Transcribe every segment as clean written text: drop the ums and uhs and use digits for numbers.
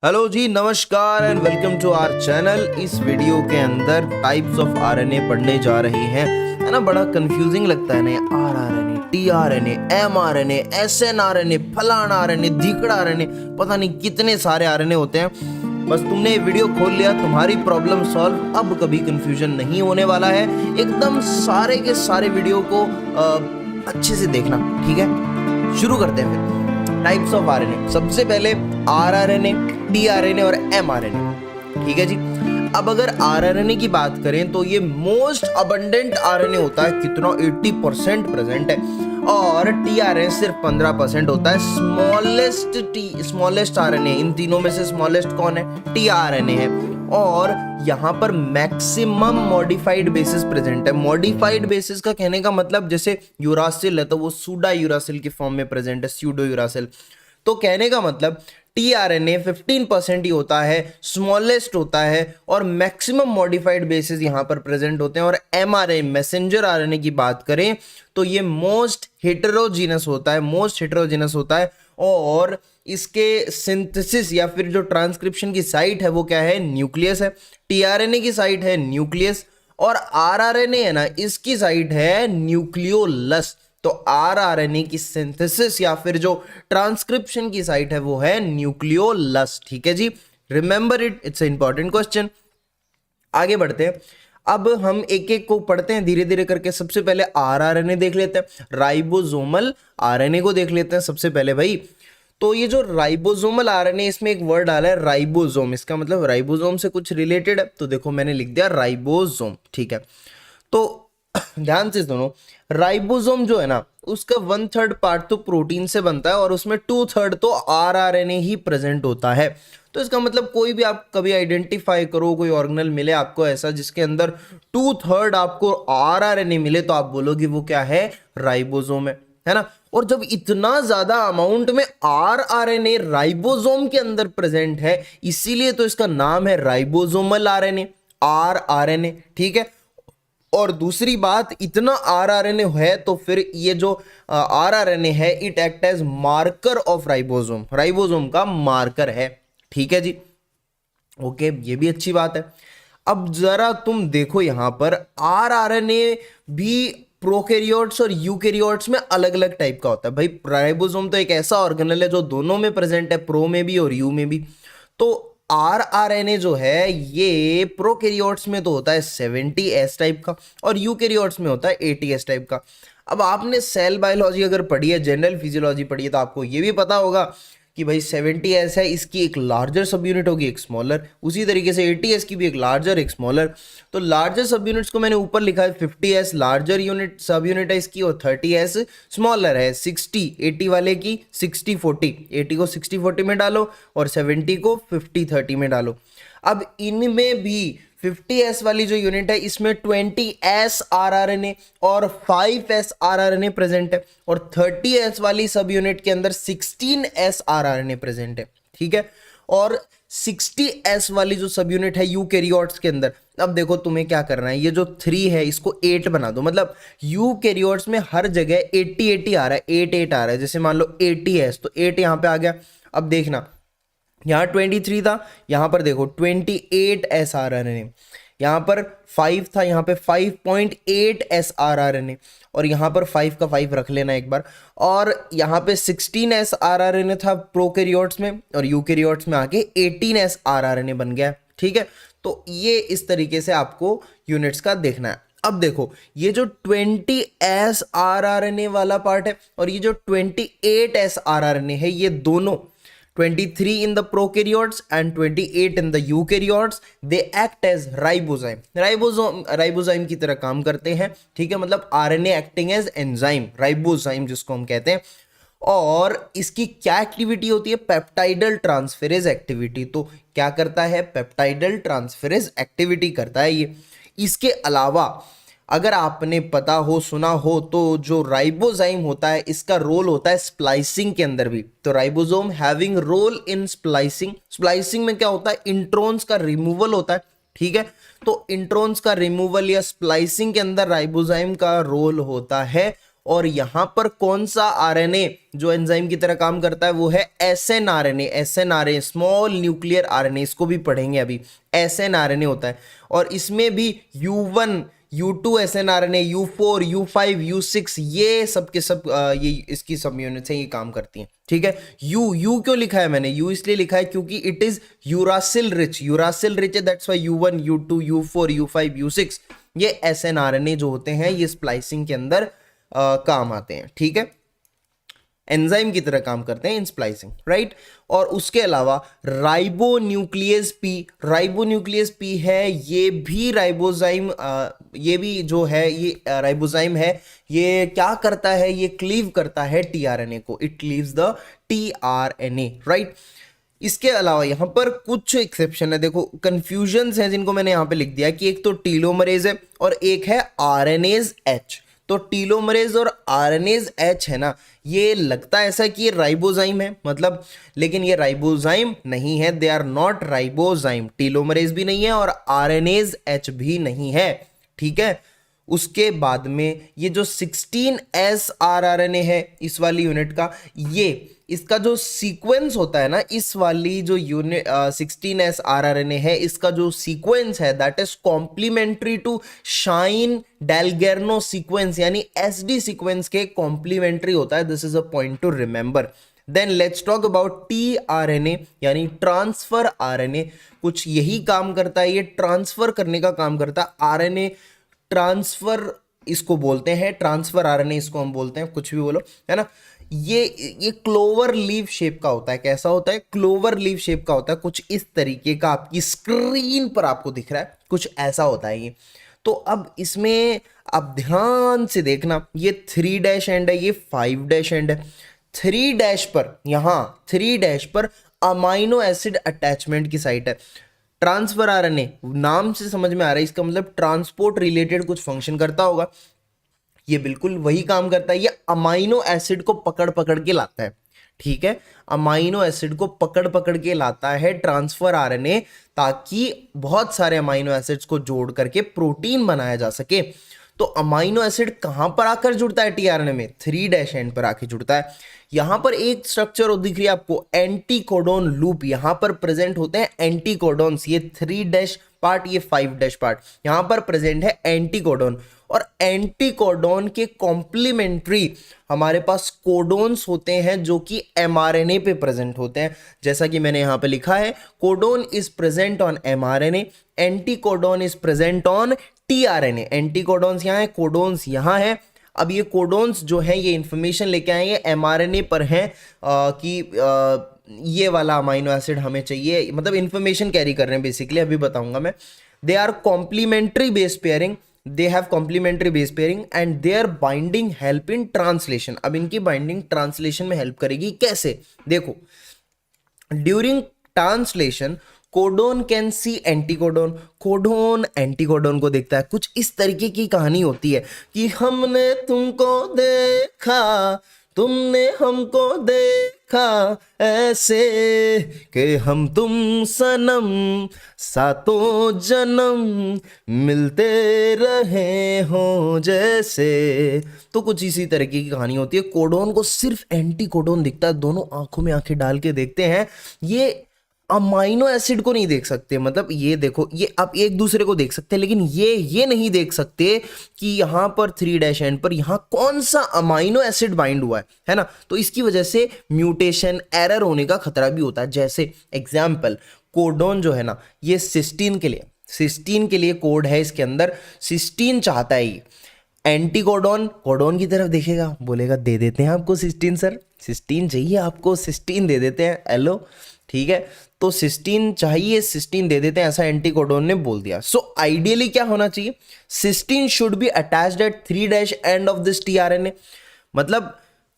Hello जी, नमस्कार and welcome to our channel. इस वीडियो के अंदर टाइप्स ऑफ आरएनए पढ़ने जा रहे हैं। है ना, बड़ा कंफ्यूजिंग लगता है ना, आरआरएनए, टीआरएनए, एमआरएनए, एसएनआरएनए, फलाना आरएनए, धिकड़ा आरएनए, पता नहीं कितने सारे आरएनए होते हैं। बस तुमने ये वीडियो खोल लिया, तुम्हारी प्रॉब्लम सॉल्व। अब कभी कंफ्यूजन नहीं होने वाला है। एकदम सारे के सारे वीडियो को अच्छे से देखना, ठीक है। शुरू करते हैं फिर। टाइप्स ऑफ आरएनए, सबसे पहले आरआरएनए, टीआरएनए और एमआरएनए, ठीक है जी। अब अगर आरआरएनए की बात करें तो ये मोस्ट अबंडेंट आरएनए होता है, कितना 80% प्रेजेंट है। और टीआरएनए सिर्फ 15% होता है। स्मॉलेस्ट आरएनए, इन तीनों में से स्मॉलेस्ट कौन है? टीआरएनए है। और यहाँ पर मैक्सिमम मॉडिफाइड बेसिस प्रेजेंट है। मॉडिफाइड बेसिस का कहने का मतलब, जैसे यूरासिल है तो वो सूडा यूरासिल की फॉर्म में प्रेजेंट है, स्यूडो यूरासिल। तो कहने का मतलब टीआरएनए 15% ही होता है, स्मॉलेस्ट होता है, और मैक्सिमम मॉडिफाइड बेसिस यहां पर प्रेजेंट होते हैं। और एमआरएनए, मैसेंजर आरएनए की बात करें तो ये मोस्ट हेटेरोजीनस होता है, और इसके सिंथेसिस या फिर जो ट्रांसक्रिप्शन की साइट है वो क्या है? न्यूक्लियस है। टीआरएनए की साइट है न्यूक्लियस, और आरआरएनए है ना, इसकी साइट है न्यूक्लियोलस। तो आरआरएनए की सिंथेसिस या फिर जो ट्रांसक्रिप्शन की साइट है वो है न्यूक्लियोलस, ठीक है जी। Remember it, it's important question. आगे बढ़ते हैं। अब हम एक एक को पढ़ते हैं धीरे धीरे करके। सबसे पहले आरआरएनए देख लेते हैं, राइबोसोमल आरएनए को देख लेते हैं सबसे पहले भाई। तो ये जो राइबोसोमल आरएनए, इसमें एक वर्ड डाला है राइबोसोम, इसका मतलब राइबोसोम से कुछ रिलेटेड है। तो देखो मैंने लिख दिया राइबोसोम, ठीक है। तो ध्यान से सुनो, राइबोसोम जो है ना, उसका 1/3 पार्ट तो प्रोटीन से बनता है और उसमें 2/3 तो आरआरएनए ही प्रेजेंट होता है। तो इसका मतलब कोई भी आप कभी आइडेंटिफाई करो, कोई ऑर्गेनल मिले आपको ऐसा जिसके अंदर 2/3 आपको आरआरएनए मिले, तो आप बोलोगे वो क्या है? राइबोसोम है ना। और जब इतना ज्यादा अमाउंट में आरआरएनए राइबोसोम के अंदर प्रेजेंट है, इसीलिए तो इसका नाम है राइबोसोमल आरएनए, आरआरएनए, ठीक है। और दूसरी बात, इतना आरआरएनए है तो फिर ये जो आरआरएनए है, it act as marker of ribosome, ribosome का मार्कर है, ठीक है जी। ओके, ये भी अच्छी बात है। अब जरा तुम देखो यहां पर आरआरएनए भी प्रोकैरियोट्स और यूकैरियोट्स में अलग अलग टाइप का होता है भाई। राइबोसोम तो एक ऐसा ऑर्गेनल है जो दोनों में प्रेजेंट है, प्रो में भी और यू में भी। तो आरआरएनए जो है ये प्रोकैरियोट्स में तो होता है 70S टाइप का, और यूकैरियोट्स में होता है 80S टाइप का। अब आपने सेल बायोलॉजी अगर पढ़ी है, जनरल फिजियोलॉजी पढ़ी है, तो आपको ये भी पता होगा कि भाई 70S है, इसकी एक लार्जर सब यूनिट होगी, एक स्मॉलर। उसी तरीके से 80S की भी एक लार्जर एक स्मॉलर। तो लार्जर सब यूनिट्स को मैंने ऊपर लिखा है 50S लार्जर यूनिट सब यूनिट है इसकी, और 30S स्मॉलर है। 80 वाले की 60-40, 80 को 60-40 में डालो और 70 को 50-30 में डालो। अब इनमें भी 50S वाली जो यूनिट है, इसमें 20S आरआरएनए और 5S आरआरएनए प्रेजेंट है, और 30S वाली सब यूनिट के अंदर 16S आरआरएनए प्रेजेंट है, ठीक है। और 60S वाली जो सब यूनिट है यूकैरियोट्स के अंदर, अब देखो तुम्हें क्या करना है, ये जो 3 है इसको 8 बना दो। मतलब यूकैरियोट्स में हर जगह 80-80 आ रहा है, 8-8 आ रहा है। जैसे मान लो 80S, तो 8 यहाँ पे आ गया। अब देखना, यहाँ 23 था, यहाँ पर देखो 28S आरआरएनए, यहाँ पर 5 था, यहाँ पे 5.8S आरआरएनए, और यहाँ पर 5 का 5 रख लेना एक बार। और यहाँ पे 16S आरआरएनए था प्रोकैरियोट्स में, और यूकैरियोट्स में आके 18S आरआरएनए बन गया, ठीक है। तो ये इस तरीके से आपको यूनिट्स का देखना है। अब देखो, ये जो 20S आरआरएनए वाला पार्ट है और ये जो 28S आरआरएनए है, ये दोनों 23 in the prokaryotes and 28 in the eukaryotes, they act as ribozyme, ribozyme की तरह काम करते हैं, ठीक है। मतलब RNA acting as enzyme, ribozyme जिसको हम कहते हैं। और इसकी क्या एक्टिविटी होती है? Peptidyl transferase activity. तो क्या करता है? पेप्टाइडल ट्रांसफेरेज एक्टिविटी करता है ये। इसके अलावा अगर आपने पता हो, सुना हो, तो जो राइबोजाइम होता है इसका रोल होता है स्प्लाइसिंग के अंदर भी। तो ribosome having role in splicing. Splicing में क्या होता है? इंट्रॉन्स का रिमूवल होता है, ठीक है। तो इंट्रॉन्स का रिमूवल या स्प्लाइसिंग के अंदर राइबोजाइम का रोल होता है। और यहां पर कौन सा आरएनए जो एंजाइम की तरह काम करता है वो है एसएनआरएनए। एसएनआरएनए स्मॉल न्यूक्लियर आरएनए, इसको भी पढ़ेंगे अभी। एसएनआरएनए होता है और इसमें भी U1 U2 एसएनआरएनए, U4 U5 U6 ये सब के सब ये इसकी सब यूनिट्स हैं, ये काम करती हैं। ठीक है, यू क्यों लिखा है मैंने? यू इसलिए लिखा है क्योंकि इट इज यूरासिल रिच है, that's why U1 U2 U4 U5 U6 ये एसएनआरएनए जो होते हैं ये स्प्लाइसिंग के अंदर काम आते हैं। ठीक है, एंजाइम की तरह काम करते हैं इन स्प्लाइसिंग, राइट। और उसके अलावा राइबोन्यूक्लियस पी है, ये भी राइबोजाइम, ये भी जो है ये राइबोजाइम है। ये क्या करता है? ये क्लीव करता है टीआरएनए को, it cleaves the tRNA, right. इसके अलावा यहां पर कुछ एक्सेप्शन है, देखो कंफ्यूजन्स हैं जिनको मैंने यहां पे लिख दिया कि एक तो टीलोमरेज है और एक है आरएनएज एच। तो टीलोमरेज और आरएनएज एच है ना, ये लगता है ऐसा कि ये राइबोजाइम है मतलब, लेकिन ये राइबोजाइम नहीं है, they are not ribozyme. Telomerase भी नहीं है और आरएनएज एच भी नहीं है। ठीक है, उसके बाद में ये जो 16S rRNA है इस वाली यूनिट का, ये इसका जो सीक्वेंस होता है ना, इस वाली जो यूनिट 16S rRNA है, इसका जो सीक्वेंस है that is complementary to Shine Dalgarno sequence, यानी SD सीक्वेंस के कॉम्प्लीमेंट्री होता है। This is a point to remember. Then let's talk about tRNA यानी ट्रांसफर RNA। कुछ यही काम करता है, ये ट्रांसफर करने का काम करता है। RNA ट्रांसफर इसको बोलते हैं, ट्रांसफर आरएनए इसको हम बोलते हैं, कुछ भी बोलो, है ना। ये क्लोवर लीव शेप का होता है। कैसा होता है? क्लोवर लीव शेप का होता है, कुछ इस तरीके का आपकी स्क्रीन पर आपको दिख रहा है, कुछ ऐसा होता है ये। तो अब इसमें आप ध्यान से देखना, ये 3' एंड है, ये 5' एंड है। 3' पर, यहां 3' पर अमाइनो एसिड अटैचमेंट की साइट है। ट्रांसफर आरएनए नाम से समझ में आ रहा है, इसका मतलब ट्रांसपोर्ट रिलेटेड कुछ फंक्शन करता होगा। ये बिल्कुल वही काम करता है, ये अमाइनो एसिड को पकड़ पकड़ के लाता है। ठीक है, अमाइनो एसिड को पकड़ पकड़ के लाता है ट्रांसफर आरएनए, ताकि बहुत सारे अमाइनो एसिड्स को जोड़ करके प्रोटीन बनाया जा सके। तो अमाइनो एसिड कहां पर आकर जुड़ता है टीआरएनए में? 3' एंड पर आके जुड़ता है। यहां पर एक स्ट्रक्चर दिख रही है आपको, एंटीकोडोन लूप। यहां पर प्रेजेंट होते हैं एंटीकोडोन्स, ये 3' पार्ट, ये 5' पार्ट, यहां पर प्रेजेंट है एंटीकोडोन। और एंटीकोडोन के कॉम्प्लीमेंट्री हमारे पास कोडोन्स होते हैं जो कि एमआरएनए पे प्रेजेंट होते हैं। जैसा कि मैंने यहां पे लिखा है, codon is present on mRNA, anticodon is present on tRNA. एंटीकोडोन्स यहां है, कोडोन्स यहां है। अब ये कोडोन्स जो है ये इंफॉर्मेशन लेके आएंगे एमआरएनए पर हैं कि ये वाला अमाइनो एसिड हमें चाहिए, मतलब इंफॉर्मेशन कैरी कर रहे हैं बेसिकली, अभी बताऊंगा मैं। They are complementary base pairing, they have complementary base pairing and their binding help in translation. अब इनकी बाइंडिंग ट्रांसलेशन में हेल्प करेगी कैसे? देखो, during translation codon can see anticodon, codon anticodon को देखता है। कुछ इस तरीके की कहानी होती है कि हमने तुमको देखा, तुमने हमको देखा, ऐसे कि हम तुम सनम सातों जन्म मिलते रहे हो जैसे। तो कुछ इसी तरीके की कहानी होती है। कोडोन को सिर्फ एंटीकोडोन दिखता है, दोनों आंखों में आंखें डाल के देखते हैं, ये अमाइनो एसिड को नहीं देख सकते। मतलब ये देखो, ये आप एक दूसरे को देख सकते हैं, लेकिन ये नहीं देख सकते कि यहां पर 3' एंड पर यहां कौन सा अमाइनो एसिड बाइंड हुआ है ना। तो इसकी वजह से म्यूटेशन, एरर होने का खतरा भी होता है। जैसे एग्जाम्पल, कोडोन जो है ना, ये सिस्टीन के लिए कोड है, इसके अंदर सिस्टीन चाहता है ये। एंटीकोडोन कोडोन की तरफ देखेगा, बोलेगा दे देते हैं आपको सिस्टीन, सर सिस्टीन चाहिए आपको, सिस्टीन दे देते हैं, हेलो ठीक है। तो सिस्टीन चाहिए, सिस्टीन दे देते हैं, ऐसा एंटीकोडोन ने बोल दिया। सो आइडियली क्या होना चाहिए? Cysteine should be attached at 3' end of this tRNA. मतलब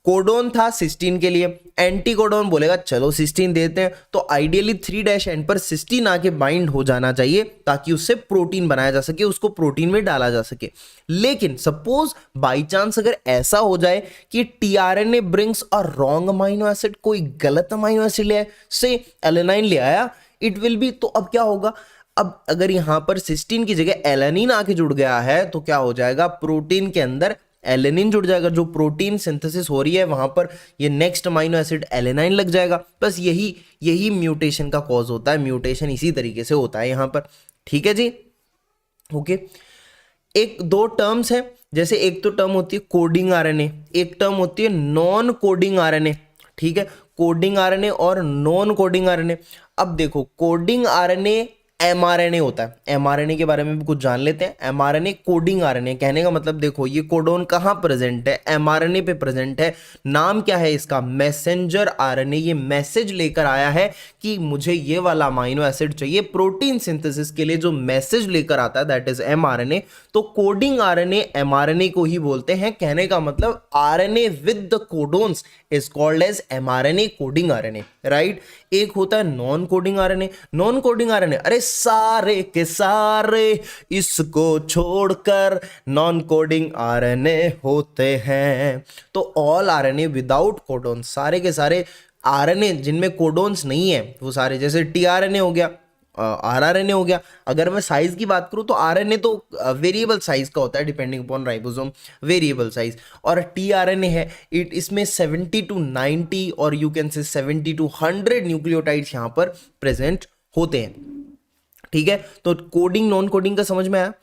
कोडोन था सिस्टीन के लिए, एंटीकोडोन बोलेगा चलो सिस्टीन देते हैं, तो आइडियली 3' एंड पर सिस्टीन आके बाइंड हो जाना चाहिए ताकि उससे प्रोटीन बनाया जा सके, उसको प्रोटीन में डाला जा सके। लेकिन सपोज बाई चांस अगर ऐसा हो जाए कि tRNA brings a wrong amino acid, कोई गलत अमाइनो एसिड ले आए, से एलेनाइन ले आया, इट विल बी, तो अब क्या होगा? अब अगर यहां पर सिस्टीन की जगह एलेनिन आके जुड़ गया है तो क्या हो जाएगा? प्रोटीन के अंदर एलेनिन जुड़ जाएगा, जो प्रोटीन सिंथेसिस हो रही है वहां पर ये नेक्स्ट अमाइनो एसिड एलेनाइन लग जाएगा। बस यही म्यूटेशन का कॉज होता है, म्यूटेशन इसी तरीके से होता है यहाँ पर। ठीक है जी, ओके। एक दो टर्म्स है, जैसे एक तो टर्म होती है कोडिंग आरएनए, एक टर्म होती है नॉन कोडिंग आरएनए। ठीक है, कोडिंग आरएनए और नॉन कोडिंग आरएनए। अब देखो, कोडिंग आरएनए एमआरएनए होता है, एमआरएनए के बारे में भी कुछ जान लेते हैं। एमआरएनए कोडिंग आरएनए, कहने का मतलब देखो ये कोडोन कहाँ प्रेजेंट है, एमआरएनए पे प्रेजेंट है। नाम क्या है इसका, मैसेंजर आरएनए। ये मैसेज लेकर आया है कि मुझे ये वाला अमाइनो एसिड चाहिए। प्रोटीन सिंथेसिस के लिए जो मैसेज लेकर आता है दैट इज एमआरएनए। तो कोडिंग आरएनए एमआरएनए को ही बोलते हैं। कहने का मतलब RNA with the codons is called as mRNA coding RNA, right. एक होता है non coding RNA. Non coding RNA, अरे सारे के सारे इसको छोड़कर नॉन कोडिंग आरएनए होते हैं। तो ऑल आरएनए विदाउट कोडोन, सारे के सारे आरएनए जिनमें कोडोन्स नहीं है वो सारे, जैसे टीआरएनए हो गया, आरआरएनए हो गया। अगर मैं साइज की बात करूं तो आरएनए तो वेरिएबल साइज का होता है depending upon ribosome, variable size. और टीआरएनए है, इसमें 70 to 90 और you can say 70 to 100 nucleotides यहाँ पर प्रेजेंट होते हैं। ठीक है, तो कोडिंग नॉन कोडिंग का समझ में आया।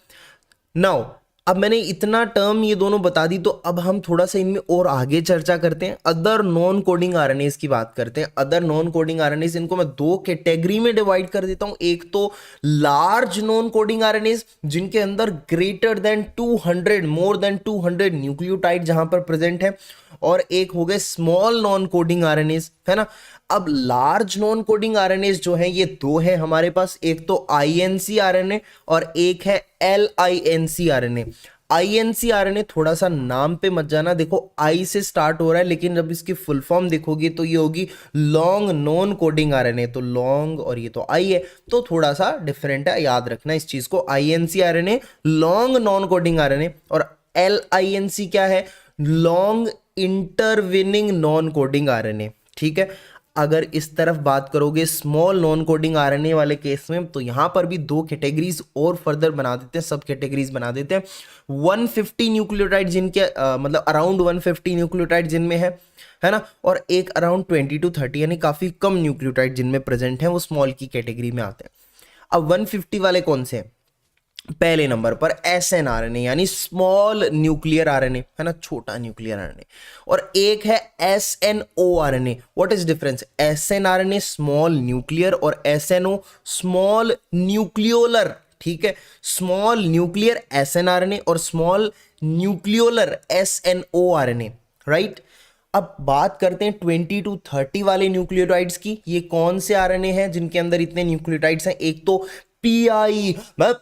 नाउ अब मैंने इतना टर्म ये दोनों बता दी, तो अब हम थोड़ा सा इनमें और आगे चर्चा करते हैं। अदर नॉन कोडिंग आरएनएस की बात करते हैं। अदर नॉन कोडिंग आरएनएस, इनको मैं दो कैटेगरी में डिवाइड कर देता हूं। एक तो लार्ज नॉन कोडिंग आरएनएस जिनके अंदर greater than 200, more than 200 nucleotide जहां पर प्रेजेंट है, और एक हो गए स्मॉल नॉन कोडिंग आरएनएस, है ना। अब लार्ज नॉन कोडिंग आरएनएस जो है ये दो है हमारे पास, एक तो आईएनसी आरएनए और एक है LINC आरएनए। आईएनसी आरएनए, थोड़ा सा नाम पे मत जाना, देखो आई से स्टार्ट हो रहा है, लेकिन जब इसकी फुल फॉर्म देखोगे तो ये होगी लॉन्ग नॉन कोडिंग आरएनए। तो लॉन्ग और ये तो आई है, तो थोड़ा सा डिफरेंट है, याद रखना इस चीज को। INC RNA long non coding RNA, और LINC क्या है, long intervening non coding RNA. ठीक है, अगर इस तरफ बात करोगे स्मॉल नॉन कोडिंग आरएनए वाले केस में, तो यहां पर भी दो कैटेगरीज और फर्दर बना देते हैं, सब कैटेगरीज बना देते हैं। 150 न्यूक्लियोटाइड जिनके मतलब अराउंड 150 न्यूक्लियोटाइड जिनमें है ना, और एक अराउंड 20 to 30 यानी काफी कम न्यूक्लियोटाइड जिनमें प्रेजेंट है, वो स्मॉल की कैटेगरी में आते हैं। अब 150 वाले कौन से हैं, पहले नंबर पर SNRNA यानी स्मॉल न्यूक्लियर आरएनए, है ना, छोटा न्यूक्लियर आरएनए। और एक है SNORNA। What is difference, SNRNA small nuclear और SNO स्मॉल न्यूक्लियोलर। ठीक है, स्मॉल न्यूक्लियर SNRNA और स्मॉल न्यूक्लियोलर SNORNA, राइट। अब बात करते हैं 20 to 30 वाले न्यूक्लियोटाइड्स की। ये कौन से आरएनए हैं जिनके अंदर इतने न्यूक्लियोटाइड्स हैं, एक तो PI, मैं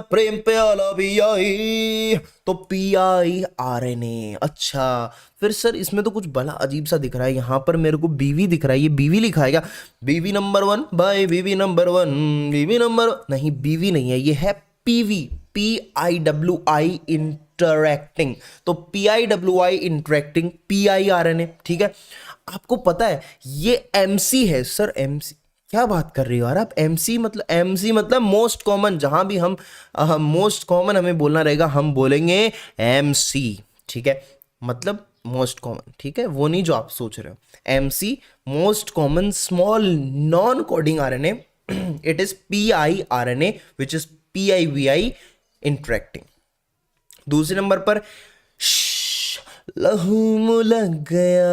प्रेम प्याला PI, तो PI आरएनए। अच्छा, फिर सर इसमें तो कुछ बड़ा अजीब सा दिख रहा है, यहां पर मेरे को BV दिख रहा है, ये BV लिखा है क्या, BV number 1 by BV number 1, BV number नहीं, BV नहीं है, ये है PV, PIWI इंटरैक्टिंग। तो PIWI इंटरैक्टिंग PI आरएनए। ठीक है, आपको पता है ये MC है सर, MC क्या बात कर रही हो यार आप, MC मतलब मोस्ट कॉमन, जहां भी हम मोस्ट कॉमन हमें बोलना रहेगा हम बोलेंगे MC। ठीक है, मतलब मोस्ट कॉमन, ठीक है, वो नहीं जो आप सोच रहे हो। MC most common small non coding RNA, it is PI RNA which is PIVI interacting. दूसरे नंबर पर लहू लग गया,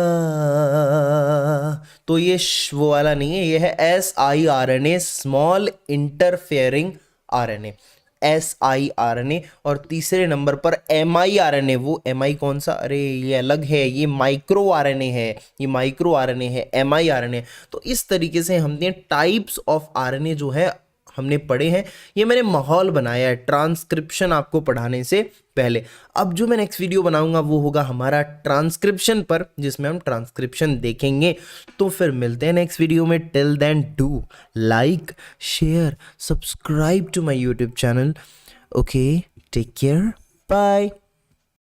तो ये वो वाला नहीं है, ये है SIRNA small interfering RNA, SIRNA। और तीसरे नंबर पर MIRNA, वो MI कौन सा, अरे ये अलग है, ये माइक्रो आरएनए है, ये माइक्रो आरएनए है MIRNA। तो इस तरीके से हमने टाइप्स ऑफ आरएनए जो है हमने पढ़े हैं। ये मैंने माहौल बनाया है ट्रांसक्रिप्शन आपको पढ़ाने से पहले। अब जो मैं नेक्स्ट वीडियो बनाऊंगा वो होगा हमारा ट्रांसक्रिप्शन पर, जिसमें हम ट्रांसक्रिप्शन देखेंगे। तो फिर मिलते हैं नेक्स्ट वीडियो में। Till then do like, share, subscribe to my YouTube channel. Okay, take care, bye.